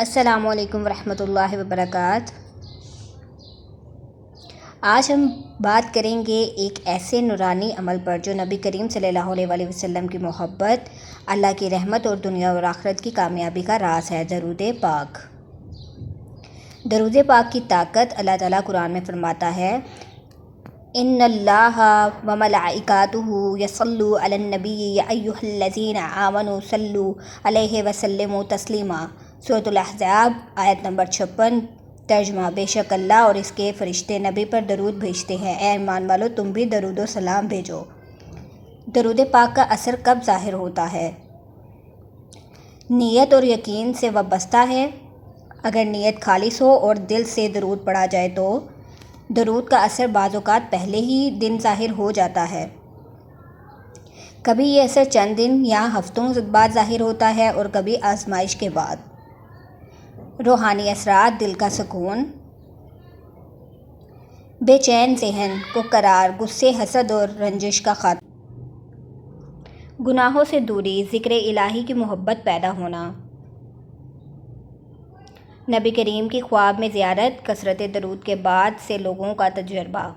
السلام علیکم ورحمۃ اللہ وبرکاتہ۔ آج ہم بات کریں گے ایک ایسے نورانی عمل پر جو نبی کریم صلی اللہ علیہ وآلہ وسلم کی محبت، اللہ کی رحمت اور دنیا اور آخرت کی کامیابی کا راز ہے، درود پاک۔ درود پاک کی طاقت اللہ تعالیٰ قرآن میں فرماتا ہے، ان اللہ و ملائکاتہ یصلون علی النبی یا ایھا الذین آمنوا صلوا علیہ وسلموا تسلیما۔ سورۃ الاحزاب آیت نمبر 56۔ ترجمہ: بے شک اللہ اور اس کے فرشتے نبی پر درود بھیجتے ہیں، اے ایمان والو تم بھی درود و سلام بھیجو۔ درود پاک کا اثر کب ظاہر ہوتا ہے؟ نیت اور یقین سے وابستہ ہے۔ اگر نیت خالص ہو اور دل سے درود پڑھا جائے تو درود کا اثر بعض اوقات پہلے ہی دن ظاہر ہو جاتا ہے۔ کبھی یہ اثر چند دن یا ہفتوں بعد ظاہر ہوتا ہے اور کبھی آزمائش کے بعد۔ روحانی اثرات: دل کا سکون، بے چین ذہن کو قرار، غصے، حسد اور رنجش کا خاتمہ، گناہوں سے دوری، ذکر الہی کی محبت پیدا ہونا، نبی کریم کی خواب میں زیارت، کثرت درود کے بعد سے لوگوں کا تجربہ،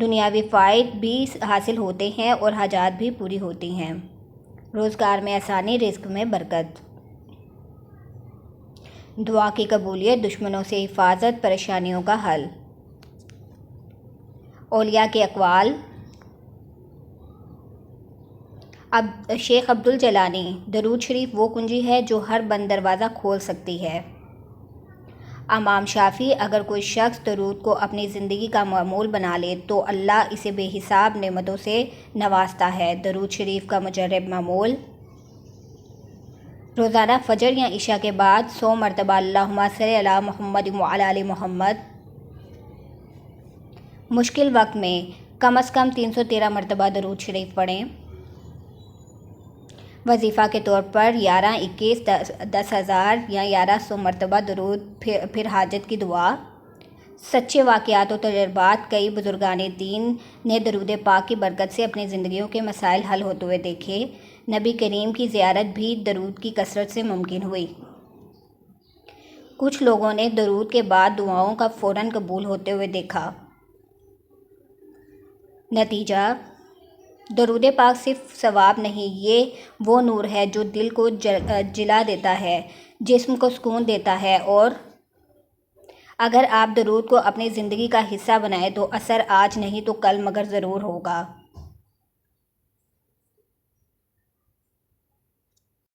دنیاوی فوائد بھی حاصل ہوتے ہیں اور حاجات بھی پوری ہوتی ہیں، روزگار میں آسانی، رزق میں برکت، دعا کی قبولیت، دشمنوں سے حفاظت، پریشانیوں کا حل، اولیاء کے اقوال۔ شیخ عبدالجیلانی: درود شریف وہ کنجی ہے جو ہر بند دروازہ کھول سکتی ہے۔ امام شافعی: اگر کوئی شخص درود کو اپنی زندگی کا معمول بنا لے تو اللہ اسے بے حساب نعمتوں سے نوازتا ہے۔ درود شریف کا مجرب معمول: روزانہ فجر یا عشاء کے بعد 100 مرتبہ اللہم صل علی محمد وعلی آل محمد۔ مشکل وقت میں کم از کم 313 مرتبہ درود شریف پڑھیں۔ وظیفہ کے طور پر 11، 21، 10,000 یا 1100 مرتبہ درود، پھر حاجت کی دعا۔ سچے واقعات و تجربات: کئی بزرگان دین نے درود پاک کی برکت سے اپنی زندگیوں کے مسائل حل ہوتے ہوئے دیکھے۔ نبی کریم کی زیارت بھی درود کی کثرت سے ممکن ہوئی۔ کچھ لوگوں نے درود کے بعد دعاؤں کا فوراً قبول ہوتے ہوئے دیکھا۔ نتیجہ: درود پاک صرف ثواب نہیں، یہ وہ نور ہے جو دل کو جلا دیتا ہے، جسم کو سکون دیتا ہے، اور اگر آپ درود کو اپنی زندگی کا حصہ بنائیں تو اثر آج نہیں تو کل مگر ضرور ہوگا۔